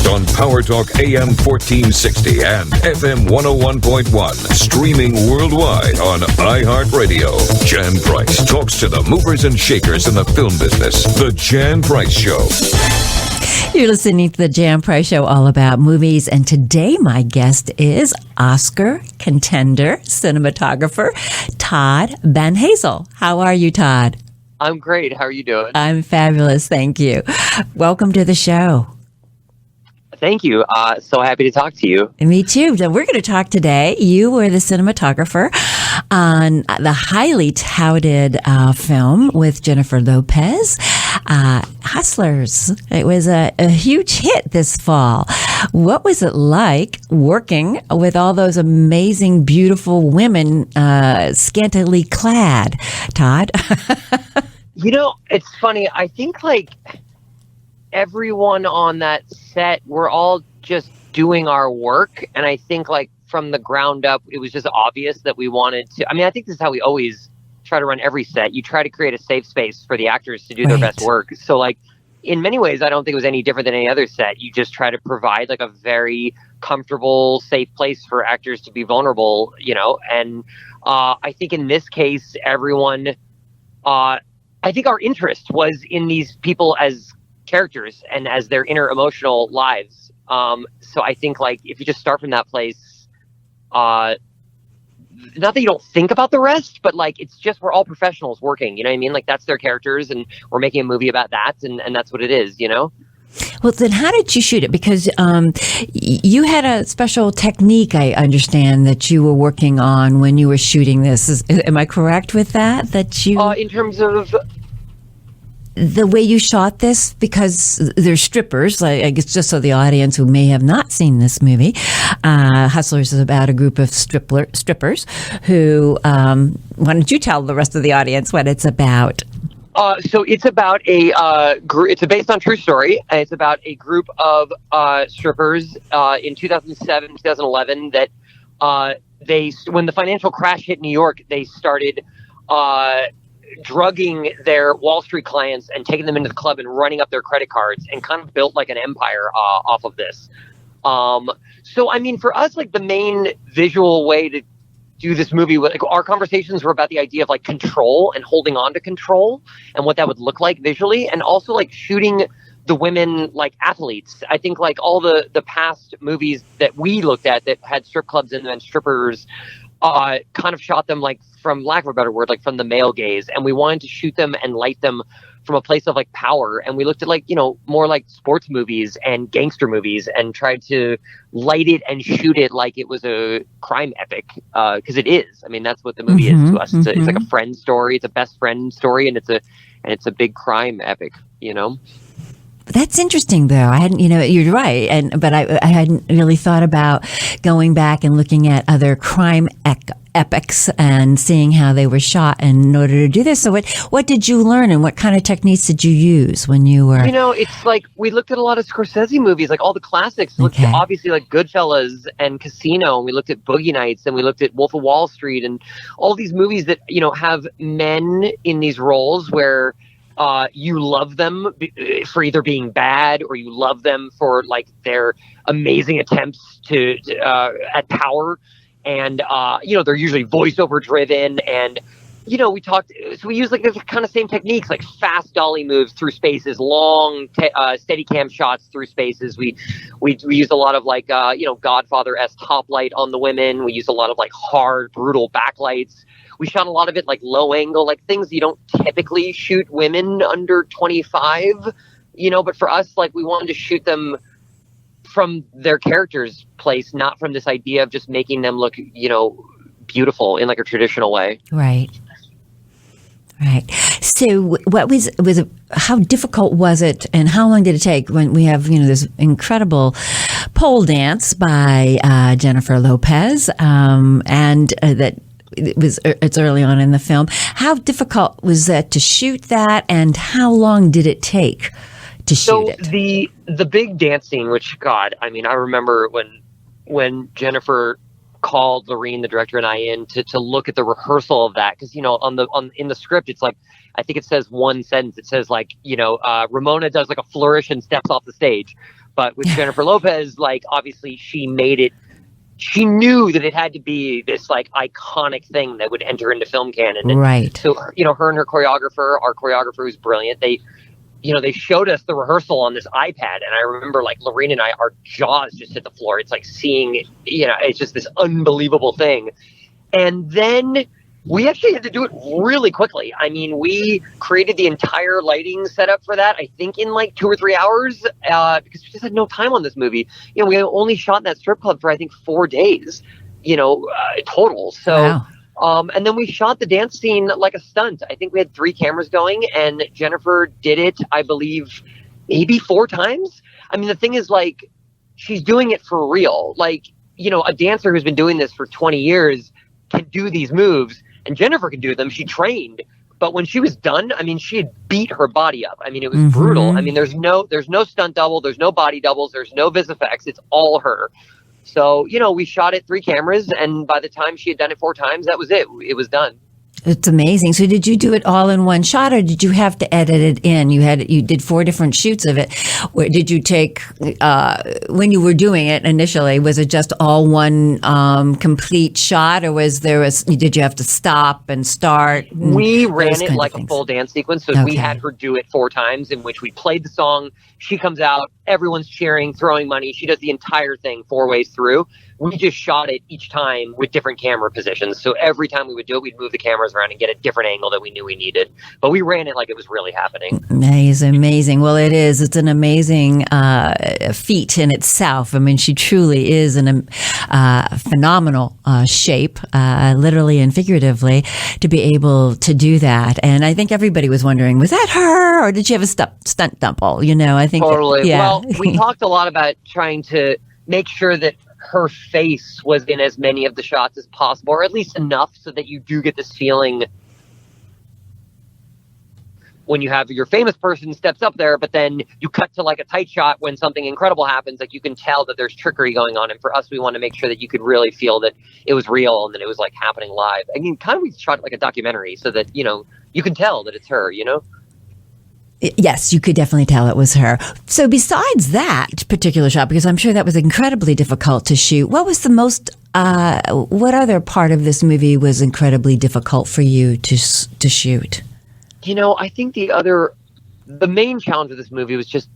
on Power Talk AM 1460 and FM 101.1. Streaming worldwide on iHeartRadio. Jan Price talks to the movers and shakers in the film business. The Jan Price Show. You're listening to the Jan Price Show, all about movies. And today my guest is Oscar contender, cinematographer, Todd Banhazl. How are you, Todd? I'm great. How are you doing? I'm fabulous. Thank you. Welcome to the show. Thank you. So happy to talk to you. Me too. We're going to talk today. You were the cinematographer on the highly touted film with Jennifer Lopez, Hustlers. It was a huge hit this fall. What was it like working with all those amazing, beautiful women, scantily clad, Todd? You know, it's funny. I think everyone on that set, we're all just doing our work. And I think from the ground up, it was just obvious that we wanted to. I mean, I think this is how we always try to run every set. You try to create a safe space for the actors to do their best work. So in many ways, I don't think it was any different than any other set. You just try to provide a very comfortable, safe place for actors to be vulnerable, and I think in this case, everyone, I think our interest was in these people as characters and as their inner emotional lives. So I think if you just start from that place, not that you don't think about the rest, but it's just, we're all professionals working, you know what I mean? That's their characters and we're making a movie about that. And that's what it is, Well, then how did you shoot it? Because you had a special technique, I understand, that you were working on when you were shooting this. Am I correct with that? That you, in terms of the way you shot this, because they're strippers, I guess, just so the audience who may have not seen this movie, Hustlers is about a group of strippers who, why don't you tell the rest of the audience what it's about? So it's about a group. It's based on true story. And it's about a group of strippers in 2007, 2011 that when the financial crash hit New York, they started drugging their Wall Street clients and taking them into the club and running up their credit cards and kind of built an empire off of this. So, I mean, for us, the main visual way to do this movie, our conversations were about the idea of control and holding on to control and what that would look like visually, and also shooting the women like athletes. I think all the past movies that we looked at that had strip clubs in them and strippers kind of shot them from lack of a better word, from the male gaze, and we wanted to shoot them and light them from a place of power. And we looked at more sports movies and gangster movies and tried to light it and shoot it like it was a crime epic, because it is. I mean, that's what the movie is to us. It's like a friend story. It's a best friend story, and it's a big crime epic. That's interesting, though. I hadn't, you're right, but I hadn't really thought about going back and looking at other crime epics and seeing how they were shot in order to do this. So what did you learn, and what kind of techniques did you use when you were? It's we looked at a lot of Scorsese movies, all the classics. We looked at, obviously, Goodfellas and Casino, and we looked at Boogie Nights, and we looked at Wolf of Wall Street, and all these movies that have men in these roles where you love them for either being bad, or you love them for their amazing attempts at power, and they're usually voiceover driven, and we talked. So we use the kind of same techniques, fast dolly moves through spaces, long steady cam shots through spaces. We used a lot of Godfather-esque top light on the women. We used a lot of hard, brutal backlights. We shot a lot of it low angle, things you don't typically shoot women under 25, but for us, we wanted to shoot them from their character's place, not from this idea of just making them look, beautiful in a traditional way. Right. So how difficult was it, and how long did it take when we have, this incredible pole dance by Jennifer Lopez, and that it's early on in the film. How difficult was that to shoot that, and how long did it take to shoot it? So the big dance scene, which, God, I mean, I remember when Jennifer called Lorene, the director, and I in to look at the rehearsal of that, because in the script it's I think it says one sentence. It says Ramona does a flourish and steps off the stage, But with Jennifer Lopez, like, obviously she made it, she knew that it had to be this like iconic thing that would enter into film canon. And right. so, her and her choreographer, our choreographer who's brilliant, they showed us the rehearsal on this iPad. And I remember like Lorene and I, our jaws just hit the floor. It's like seeing, it's just this unbelievable thing. And then we actually had to do it really quickly. I mean, we created the entire lighting setup for that, I think, in like 2 or 3 hours, because we just had no time on this movie. We only shot in that strip club for, I think, 4 days, total. So, wow. And then we shot the dance scene like a stunt. I think we had 3 cameras going, and Jennifer did it, I believe, maybe 4 times. I mean, the thing is, like, she's doing it for real. Like, a dancer who's been doing this for 20 years can do these moves, and Jennifer can do them. She trained, but when she was done, I mean, she had beat her body up. I mean, it was brutal. I mean, there's no stunt double, there's no body doubles, there's no vis effects. It's all her. So, we shot it 3 cameras, and by the time she had done it 4 times, that was it. It was done. It's amazing. So did you do it all in one shot, or did you have to edit it in? You did 4 different shoots of it. Where did you take, when you were doing it initially, was it just all one complete shot, or did you have to stop and start? We ran it like a full dance sequence. So we had her do it 4 times, in which we played the song. She comes out, everyone's cheering, throwing money. She does the entire thing 4 ways through. We just shot it each time with different camera positions. So every time we would do it, we'd move the cameras around and get a different angle that we knew we needed. But we ran it like it was really happening. Amazing. Well, it is. It's an amazing feat in itself. I mean, she truly is in a phenomenal shape, literally and figuratively, to be able to do that. And I think everybody was wondering, was that her, or did she have a stunt double? I think totally. Well, we talked a lot about trying to make sure that her face was in as many of the shots as possible, or at least enough so that you do get this feeling when you have your famous person steps up there, but then you cut to like a tight shot when something incredible happens. Like, you can tell that there's trickery going on. And for us, we want to make sure that you could really feel that it was real and that it was like happening live. I mean, kind of, we shot it like a documentary so that, you can tell that it's her, Yes, you could definitely tell it was her. So besides that particular shot, because I'm sure that was incredibly difficult to shoot, what was the most, what other part of this movie was incredibly difficult for you to shoot? I think the main challenge of this movie was just,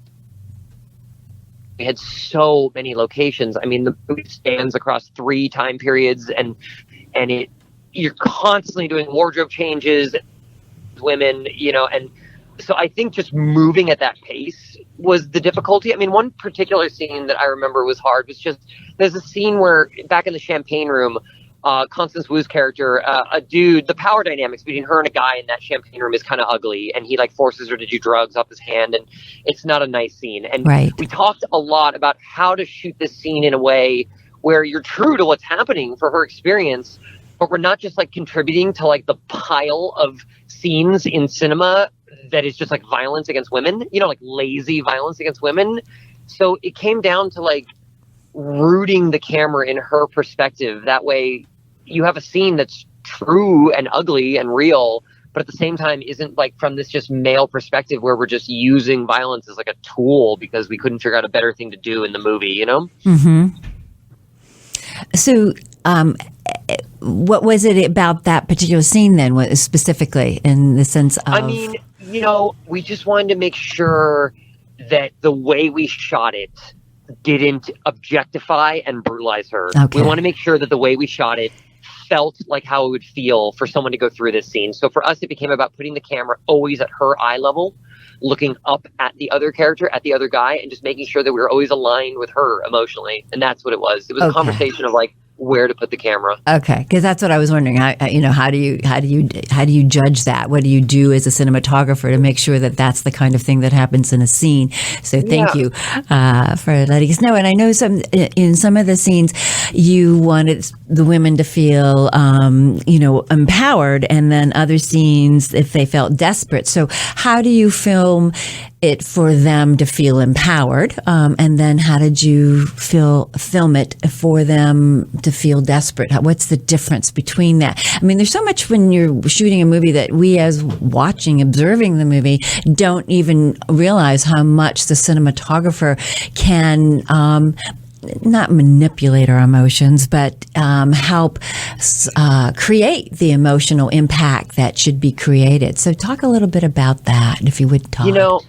we had so many locations. I mean, the movie spans across 3 time periods, and you're constantly doing wardrobe changes, women, and so I think just moving at that pace was the difficulty. I mean, one particular scene that I remember was hard was just, there's a scene where back in the champagne room, Constance Wu's character, a dude, the power dynamics between her and a guy in that champagne room is kind of ugly, and he like forces her to do drugs off his hand, and it's not a nice scene. And we talked a lot about how to shoot this scene in a way where you're true to what's happening for her experience, but we're not just like contributing to like the pile of scenes in cinema that is just like violence against women, like lazy violence against women. So it came down to like rooting the camera in her perspective. That way you have a scene that's true and ugly and real, but at the same time isn't like from this just male perspective where we're just using violence as like a tool because we couldn't figure out a better thing to do in the movie, So, what was it about that particular scene then, specifically in the sense of? I mean, we just wanted to make sure that the way we shot it didn't objectify and brutalize her. Okay. We want to make sure that the way we shot it felt like how it would feel for someone to go through this scene. So for us, it became about putting the camera always at her eye level, looking up at the other character, at the other guy, and just making sure that we were always aligned with her emotionally. And that's what it was. It was a conversation of like where to put the camera. Okay, because that's what I was wondering. How do you judge that? What do you do as a cinematographer to make sure that that's the kind of thing that happens in a scene? So thank you for letting us know. And I know in some of the scenes you wanted the women to feel empowered, and then other scenes if they felt desperate. So how do you film it for them to feel empowered? And then how did you film it for them to feel desperate? What's the difference between that? I mean, there's so much when you're shooting a movie that we as observing the movie don't even realize how much the cinematographer can not manipulate our emotions, but help create the emotional impact that should be created. So talk a little bit about that, if you would, Todd.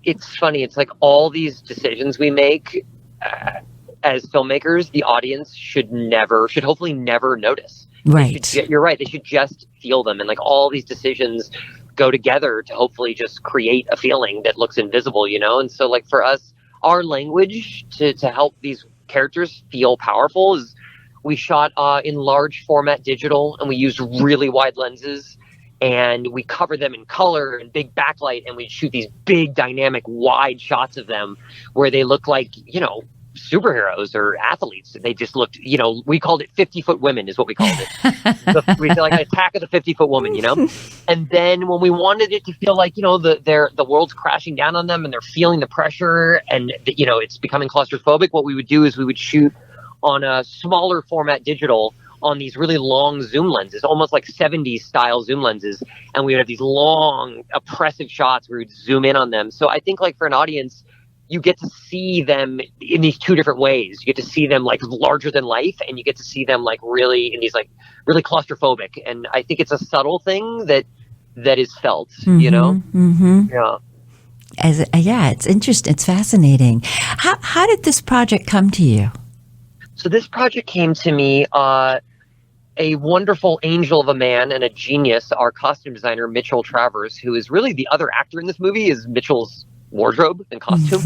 It's funny. It's like all these decisions we make as filmmakers, the audience should hopefully never notice. Right. You're right. They should just feel them. And like all these decisions go together to hopefully just create a feeling that looks invisible, And so like for us, our language to help these characters feel powerful is we shot in large format digital, and we used really wide lenses, and we covered them in color and big backlight, and we shoot these big dynamic wide shots of them where they look like, superheroes or athletes. They just looked, we called it 50-foot women is what we called it. We feel like an attack of the 50-foot woman, And then when we wanted it to feel like, the world's crashing down on them and they're feeling the pressure and, it's becoming claustrophobic, what we would do is we would shoot on a smaller format digital on these really long zoom lenses, almost like 70s style zoom lenses. And we would have these long, oppressive shots where we'd zoom in on them. So I think like for an audience, you get to see them in these two different ways. You get to see them like larger than life, and you get to see them like really in these like really claustrophobic. And I think it's a subtle thing that is felt, Mm-hmm. Yeah. Yeah, it's interesting. It's fascinating. How did this project come to you? So this project came to me, a wonderful angel of a man and a genius, our costume designer, Mitchell Travers, who is really the other actor in this movie, is Mitchell's wardrobe and costume.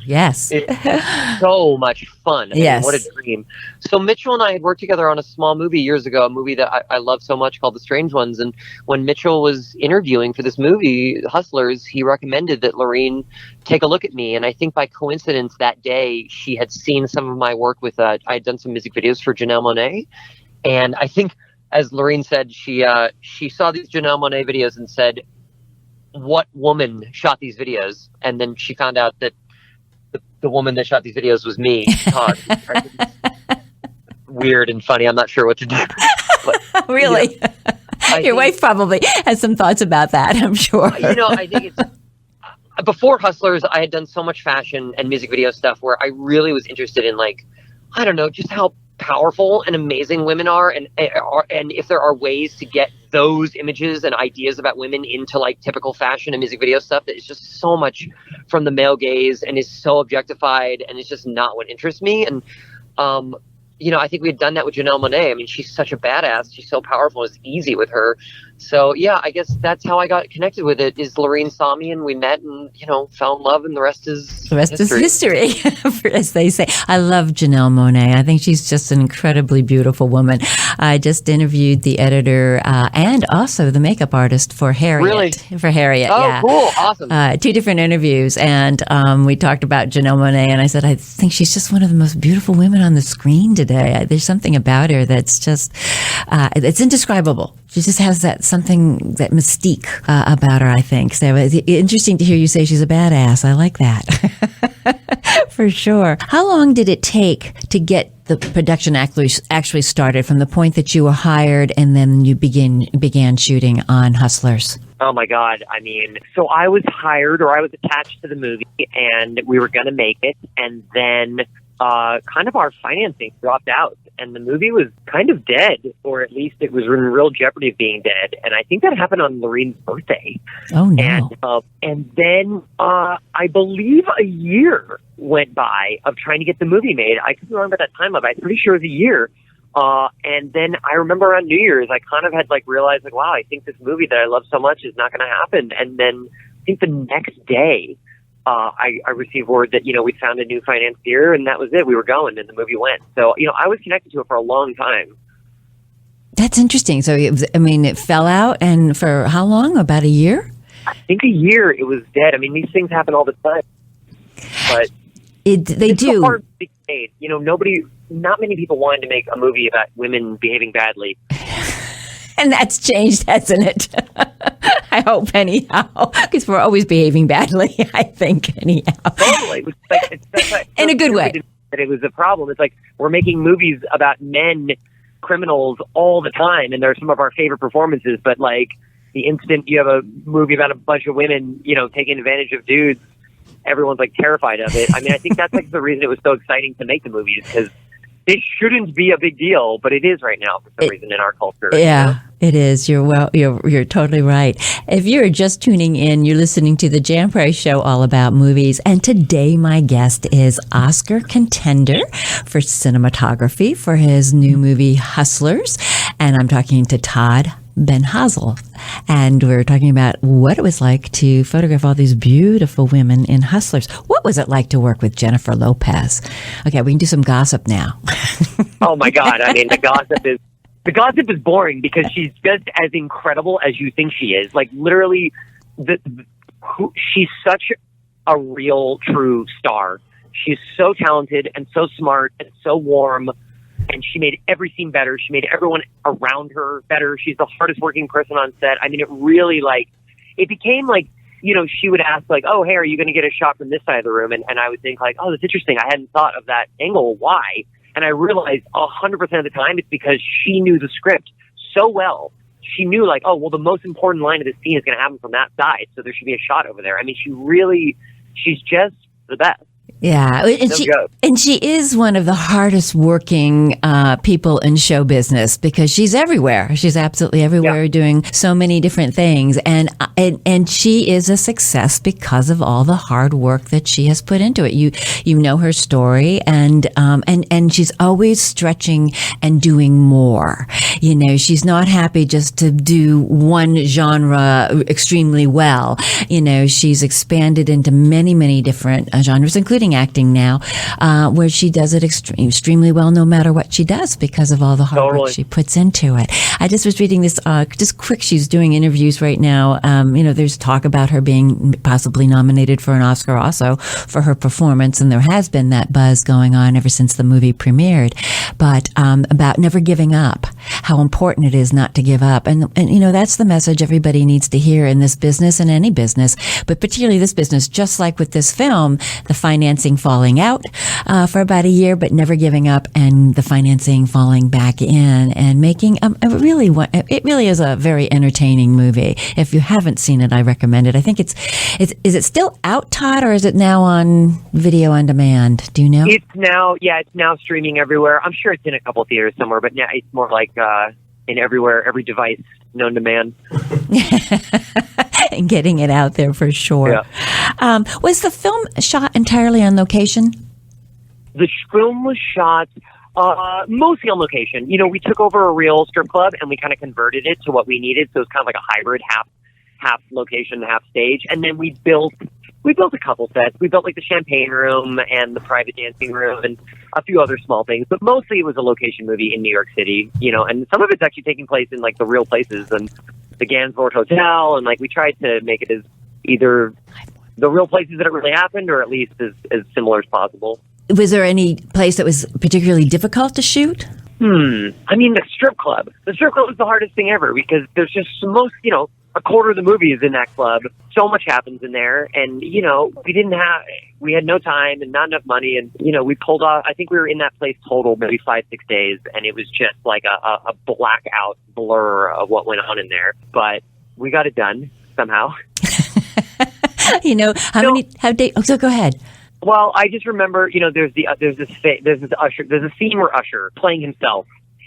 Yes. It's so much fun. Yes. What a dream. So Mitchell and I had worked together on a small movie years ago, a movie that I love so much called The Strange Ones. And when Mitchell was interviewing for this movie, Hustlers, he recommended that Lorene take a look at me. And I think by coincidence that day, she had seen some of my work with, I had done some music videos for Janelle Monáe. And I think, as Lorene said, she saw these Janelle Monáe videos and said, what woman shot these videos? And then she found out that the woman that shot these videos was me, Todd. Weird and funny. I'm not sure what to do. But, really? Your wife probably has some thoughts about that, I'm sure. I think it's... Before Hustlers, I had done so much fashion and music video stuff where I really was interested in, like, I don't know, just how powerful and amazing women are, and if there are ways to get those images and ideas about women into like typical fashion and music video stuff that is just so much from the male gaze and is so objectified, and it's just not what interests me. And I think we had done that with Janelle Monáe. I mean, she's such a badass. She's so powerful. It's easy with her. So yeah, I guess that's how I got connected with it. Is Lorene saw me and we met and fell in love, and the rest is history, as they say. I love Janelle Monáe. I think she's just an incredibly beautiful woman. I just interviewed the editor and also the makeup artist for Harriet. Really? For Harriet, oh, yeah. Cool, awesome. 2 different interviews, and we talked about Janelle Monáe, and I said I think she's just one of the most beautiful women on the screen today. There's something about her that's just it's indescribable. She just has that mystique about her, I think. So it's interesting to hear you say she's a badass. I like that. For sure. How long did it take to get the production actually started, from the point that you were hired and then you began shooting on Hustlers? Oh my God. I mean, so I was hired, or I was attached to the movie, and we were going to make it. And then kind of our financing dropped out, and the movie was kind of dead, or at least it was in real jeopardy of being dead. And I think that happened on Lorene's birthday. Oh no! And then I believe a year went by of trying to get the movie made. I couldn't remember that time of it. I'm pretty sure it was a year. And then I remember around New Year's, I kind of had realized wow, I think this movie that I love so much is not going to happen. And then I think the next day, I received word that, we found a new financier, and that was it. We were going, and the movie went. So, I was connected to it for a long time. That's interesting. So, it fell out, and for how long? About a year? I think a year it was dead. I mean, these things happen all the time. But they do. So hard to be made. Not many people wanted to make a movie about women behaving badly. And that's changed, hasn't it? I hope, anyhow, because we're always behaving badly, I think, anyhow. Totally. It was like, in a good way. That it was a problem. It's like we're making movies about men, criminals, all the time, and they're some of our favorite performances, but like the instant you have a movie about a bunch of women, taking advantage of dudes, everyone's like terrified of it. I mean, I think that's like the reason it was so exciting to make the movies, because it shouldn't be a big deal, but it is right now for some reason in our culture. Yeah, it is. You're totally right. If you're just tuning in, you're listening to the Jan Price Show, all about movies. And today my guest is Oscar contender for cinematography for his new movie Hustlers. And I'm talking to Todd Banhazl. And we're talking about what it was like to photograph all these beautiful women in Hustlers. What was it like to work with Jennifer Lopez? Okay, we can do some gossip now. Oh my God. I mean, the gossip is boring because she's just as incredible as you think she is. Like literally she's such a real true star. She's so talented and so smart and so warm. And she made every scene better. She made everyone around her better. She's the hardest working person on set. I mean, it really it became like, she would ask like, oh, hey, are you going to get a shot from this side of the room? And I would think like, oh, that's interesting. I hadn't thought of that angle. Why? And I realized 100% of the time it's because she knew the script so well. She knew like, oh, well, the most important line of the scene is going to happen from that side. So there should be a shot over there. I mean, she's just the best. Yeah, and she is one of the hardest working people in show business because she's everywhere. She's absolutely everywhere, doing so many different things, and she is a success because of all the hard work that she has put into it. You know her story, and she's always stretching and doing more. She's not happy just to do one genre extremely well. She's expanded into many different genres, including acting now, where she does it extremely well no matter what she does because of all the hard work she puts into it. I just was reading this, just quick, she's doing interviews right now. There's talk about her being possibly nominated for an Oscar also for her performance, and there has been that buzz going on ever since the movie premiered, but about never giving up, how important it is not to give up. And that's the message everybody needs to hear in this business and any business, but particularly this business, just like with this film, the financing falling out for about a year, but never giving up, and the financing falling back in, and making it really is a very entertaining movie. If you haven't seen it, I recommend it. I think is it still out, Todd, or is it now on video on demand? Do you know? It's now streaming everywhere. I'm sure it's in a couple theaters somewhere, but now it's more like in every device known to man. And getting it out there for sure. Yeah. Was the film shot entirely on location? The film was shot mostly on location. We took over a real strip club and we kind of converted it to what we needed. So it was kind of like a hybrid, half location, half stage. And then we built a couple sets. We built like the champagne room and the private dancing room and a few other small things. But mostly it was a location movie in New York City, and some of it's actually taking place in like the real places and the Gansevoort Hotel. And like we tried to make it as either the real places that it really happened or at least as similar as possible. Was there any place that was particularly difficult to shoot? I mean, the strip club. The strip club was the hardest thing ever because there's just a quarter of the movie is in that club. So much happens in there. And, we had no time and not enough money. And, we pulled off, I think we were in that place total maybe 5-6 days. And it was just like a blackout blur of what went on in there. But we got it done somehow. So go ahead. Well, I just remember, there's a scene where Usher, playing himself,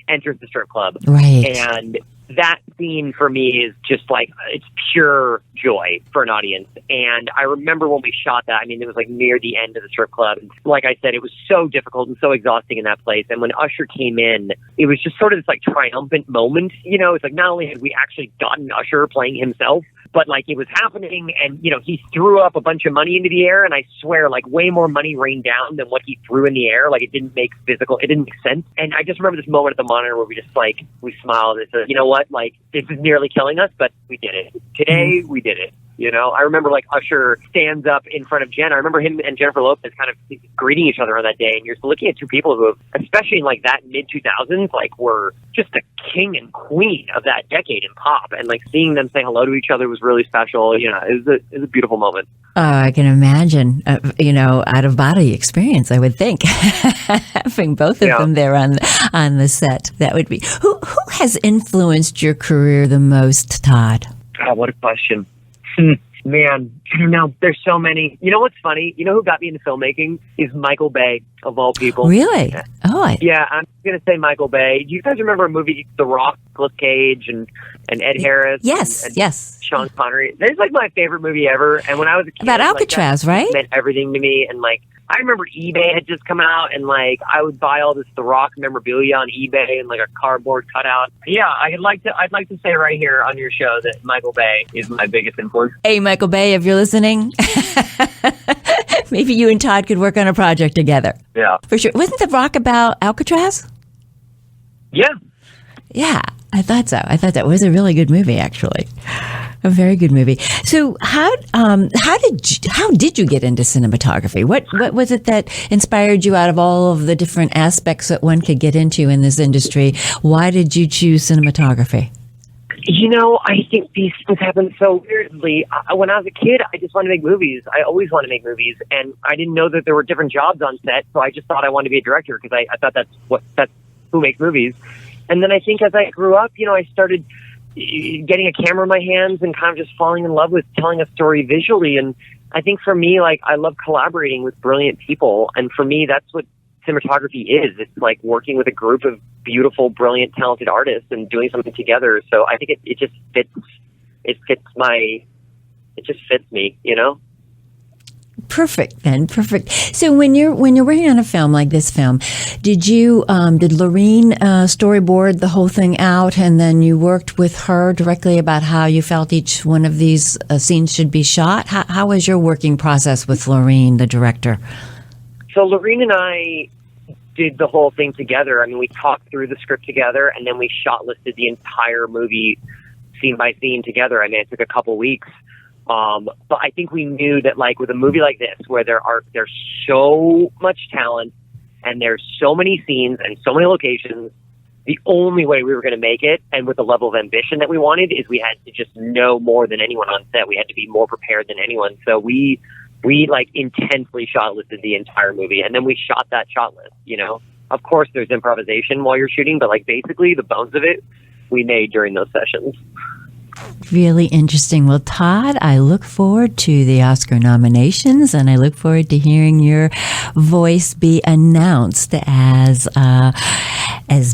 enters the strip club. Right. And that scene for me is just like, it's pure joy for an audience. And I remember when we shot that, I mean, it was like near the end of the strip club. And like I said, it was so difficult and so exhausting in that place. And when Usher came in, it was just sort of this like triumphant moment. It's like not only had we actually gotten Usher playing himself, but like it was happening and, he threw up a bunch of money into the air and I swear like way more money rained down than what he threw in the air. Like it didn't make sense. And I just remember this moment at the monitor where we just like, we smiled and said, you know what, like this is nearly killing us, but we did it. Today we did it. You know, I remember like Usher stands up in front of Jen. I remember him and Jennifer Lopez kind of greeting each other on that day. And you're looking at two people who have, especially in like that mid 2000s, like were just the king and queen of that decade in pop. And like seeing them say hello to each other was really special. You know, it was a beautiful moment. I can imagine, out of body experience, I would think, having both of them there on the set. That would be, who has influenced your career the most, Todd? God, what a question. Man, I don't know. There's so many. You know what's funny? You know who got me into filmmaking is Michael Bay, of all people. Really? Oh, yeah, I'm going to say Michael Bay. Do you guys remember a movie, The Rock, Nicolas Cage, and Ed Harris? Yes, and Sean Connery. That's like my favorite movie ever. And when I was a kid, about Alcatraz, right? It meant everything to me. And like, I remember eBay had just come out, and like I would buy all this The Rock memorabilia on eBay and like a cardboard cutout. Yeah, I'd like to say right here on your show that Michael Bay is my biggest influence. Hey, Michael Bay, if you're listening, maybe you and Todd could work on a project together. Yeah, for sure. Wasn't The Rock about Alcatraz? Yeah. Yeah, I thought so. It was a really good movie, actually. A very good movie. So, how did you get into cinematography? What was it that inspired you out of all of the different aspects that one could get into in this industry? Why did you choose cinematography? You know, I think these things happen so weirdly. When I was a kid, I just wanted to make movies. I always wanted to make movies, and I didn't know that there were different jobs on set, so I just thought I wanted to be a director because I thought that's who makes movies. And then I think as I grew up, I started getting a camera in my hands and kind of just falling in love with telling a story visually. And I think for me, like, I love collaborating with brilliant people. And for me, that's what cinematography is. It's like working with a group of beautiful, brilliant, talented artists and doing something together. So I think it just fits. It just fits me, Perfect, then. Perfect. So when you're working on a film like this film, did Lorene storyboard the whole thing out, and then you worked with her directly about how you felt each one of these scenes should be shot? How was your working process with Lorene, the director? So Lorene and I did the whole thing together. I mean, we talked through the script together, and then we shot listed the entire movie scene by scene together. I mean, it took a couple weeks. But I think we knew that, like, with a movie like this, where there's so much talent and there's so many scenes and so many locations, the only way we were going to make it, and with the level of ambition that we wanted, is we had to just know more than anyone on set. We had to be more prepared than anyone. So we like intensely shot listed the entire movie, and then we shot that shot list. Of course, there's improvisation while you're shooting, but like basically the bones of it we made during those sessions. Really interesting. Well, Todd, I look forward to the Oscar nominations, and I look forward to hearing your voice be announced as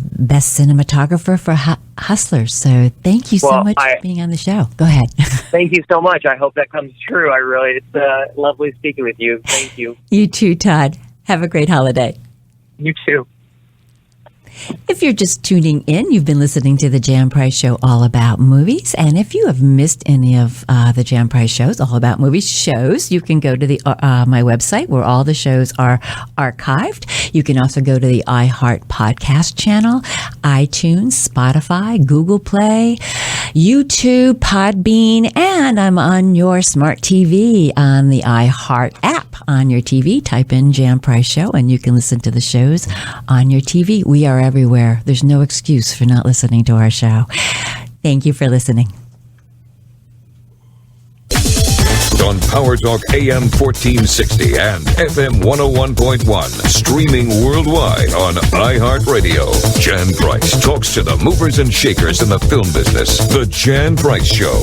best cinematographer for Hustlers. So thank you so much for being on the show. Go ahead. Thank you so much. I hope that comes true. It's lovely speaking with you. Thank you. You too, Todd. Have a great holiday. You too. If you're just tuning in, you've been listening to the Jan Price Show, All About Movies. And if you have missed any of the Jan Price shows, All About Movies shows, you can go to my website where all the shows are archived. You can also go to the iHeart podcast channel, iTunes, Spotify, Google Play, YouTube, Podbean, and I'm on your smart TV on the iHeart app on your TV. Type in Jan Price Show and you can listen to the shows on your TV. We are everywhere. There's no excuse for not listening to our show. Thank you for listening. On Power Talk AM 1460 and FM 101.1, streaming worldwide on iHeartRadio. Jan Price talks to the movers and shakers in the film business. The Jan Price Show.